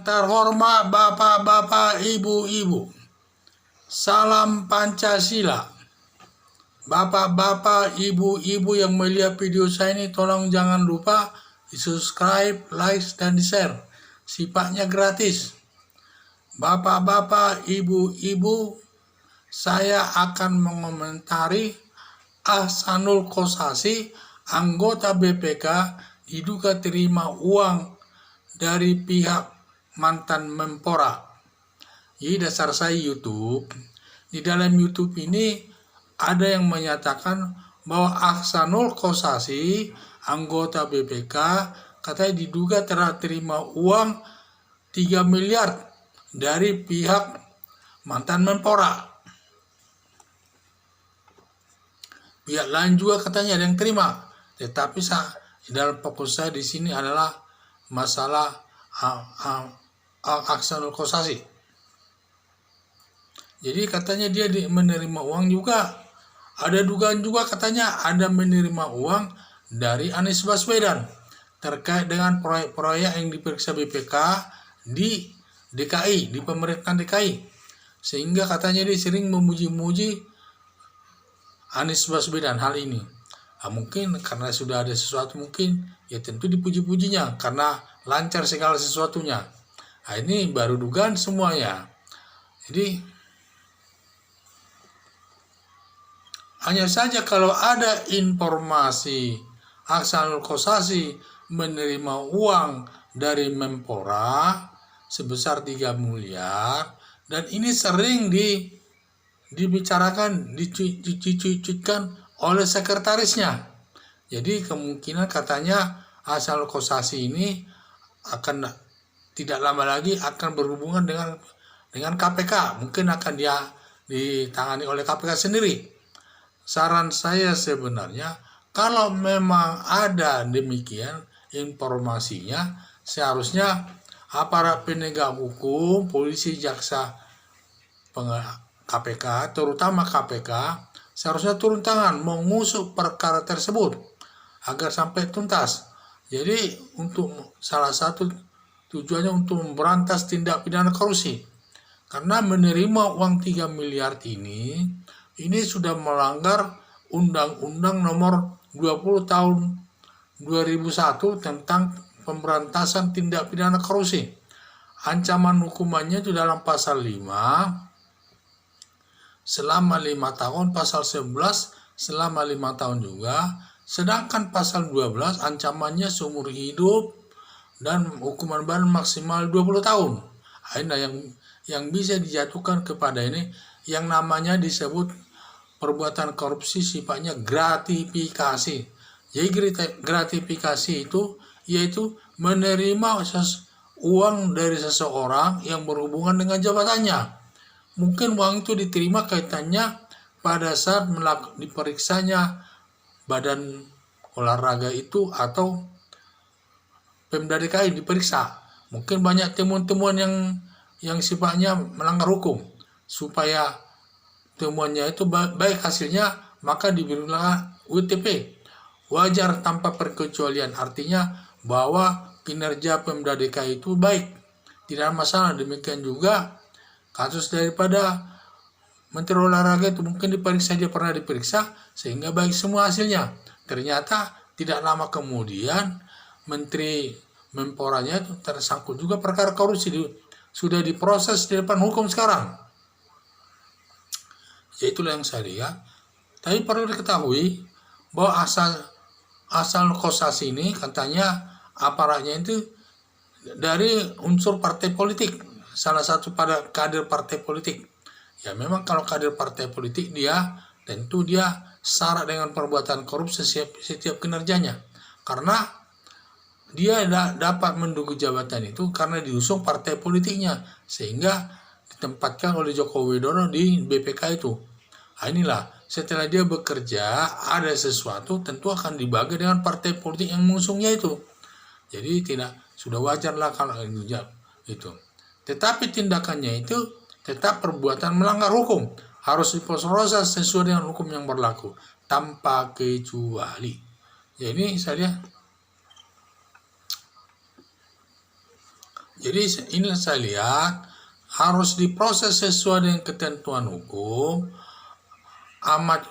terhormat bapak-bapak, ibu-ibu, salam Pancasila. Bapak-bapak, ibu-ibu yang melihat video saya ini, tolong jangan lupa di subscribe, like, dan di share. Sifatnya gratis. Bapak-bapak, ibu-ibu, saya akan mengomentari Ahsanul Kossasi, anggota BPK, diduga terima uang dari pihak mantan Menpora. Jadi dasar saya YouTube. Di dalam YouTube ini ada yang menyatakan bahwa Ahsanul Kossasi, anggota BPK, katanya diduga telah terima uang 3 miliar dari pihak mantan Menpora. Pihak lain juga katanya ada yang terima. Tetapi dalam fokus saya di sini adalah masalah Ahsanul Kossasi. Jadi katanya dia menerima uang juga. Ada dugaan juga katanya ada menerima uang dari Anies Baswedan terkait dengan proyek-proyek yang diperiksa BPK di DKI, di pemerintahan DKI. Sehingga katanya dia sering memuji-muji Anies Baswedan hal ini. Mungkin karena sudah ada sesuatu, mungkin ya tentu dipuji-pujinya karena lancar segala sesuatunya. Ini baru dugaan semuanya. Jadi hanya saja kalau ada informasi Ahsanul Kossasi menerima uang dari Menpora sebesar 3 miliar, dan ini sering dibicarakan, dicuitkan oleh sekretarisnya. Jadi kemungkinan katanya Ahsanul Kossasi ini akan tidak lama lagi akan berhubungan dengan KPK. Mungkin akan ditangani oleh KPK sendiri. Saran saya sebenarnya, kalau memang ada demikian informasinya, seharusnya aparat penegak hukum, polisi, jaksa, KPK, terutama KPK, seharusnya turun tangan mengusut perkara tersebut agar sampai tuntas. Jadi untuk salah satu tujuannya untuk memberantas tindak pidana korupsi. Karena menerima uang 3 miliar ini sudah melanggar Undang-Undang nomor 20 tahun 2001 tentang pemberantasan tindak pidana korupsi. Ancaman hukumannya itu dalam pasal 5 selama 5 tahun, pasal 11 selama 5 tahun juga. Sedangkan pasal 12 ancamannya seumur hidup dan hukuman badan maksimal 20 tahun. Nah, yang bisa dijatuhkan kepada ini yang namanya disebut perbuatan korupsi sifatnya gratifikasi. Jadi gratifikasi itu yaitu menerima uang dari seseorang yang berhubungan dengan jabatannya. Mungkin uang itu diterima kaitannya pada saat diperiksanya badan olahraga itu atau Pemda DKI diperiksa. Mungkin banyak temuan-temuan yang sifatnya melanggar hukum. Supaya temuannya itu baik hasilnya, maka diberilah UTP wajar tanpa perkecualian, artinya bahwa kinerja Pemda DKI itu baik, tidak masalah. Demikian juga kasus daripada Menteri Olahraga itu mungkin dia pernah diperiksa sehingga baik semua hasilnya. Ternyata tidak lama kemudian Menteri Menporanya itu tersangkut juga perkara korupsi, sudah diproses di depan hukum sekarang. Ya itulah yang saya lihat. Tapi perlu diketahui bahwa Ahsanul Kossasi ini katanya aparatnya itu dari unsur partai politik, salah satu pada kader partai politik. Ya memang kalau kader partai politik tentu dia syarat dengan perbuatan korupsi setiap kinerjanya. Karena dia dapat menduduki jabatan itu karena diusung partai politiknya, sehingga ditempatkan oleh Joko Widodo di BPK itu. Inilah setelah dia bekerja ada sesuatu tentu akan dibagi dengan partai politik yang mengusungnya itu. Jadi sudah wajarlah kalau itu. Tetapi tindakannya itu tetap perbuatan melanggar hukum, harus diproses sesuai dengan hukum yang berlaku tanpa kecuali. Ya ini saya lihat Jadi ini saya lihat harus diproses sesuai dengan ketentuan hukum. Ahmad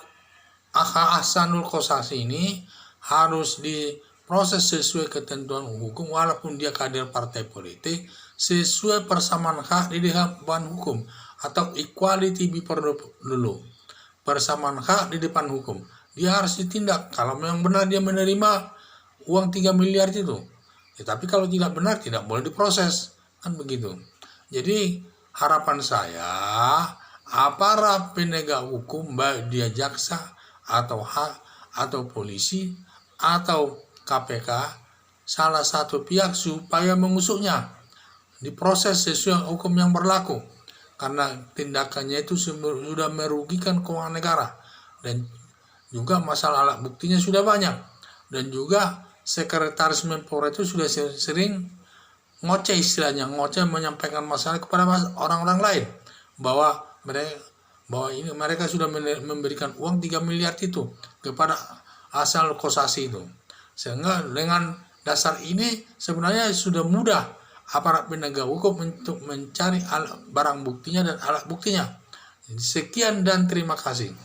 Hasanul Kossasi ini harus diproses sesuai ketentuan hukum walaupun dia kader partai politik, sesuai persamaan hak di depan hukum atau equality before the law, persamaan hak di depan hukum. Dia harus ditindak kalau memang benar dia menerima uang 3 miliar itu. Tapi kalau tidak benar tidak boleh diproses, kan begitu. Jadi harapan saya aparat penegak hukum, baik dia jaksa atau polisi atau KPK, salah satu pihak supaya mengusutnya, diproses sesuai hukum yang berlaku, karena tindakannya itu sudah merugikan keuangan negara, dan juga masalah alat buktinya sudah banyak, dan juga sekretaris Menpora itu sudah sering ngoceh, istilahnya ngoceh, menyampaikan masalah kepada orang-orang lain bahwa mereka sudah memberikan uang 3 miliar itu kepada Hasanul Kossasi itu. Sehingga dengan dasar ini sebenarnya sudah mudah aparat penegak hukum untuk mencari barang buktinya dan alat buktinya. Sekian dan terima kasih.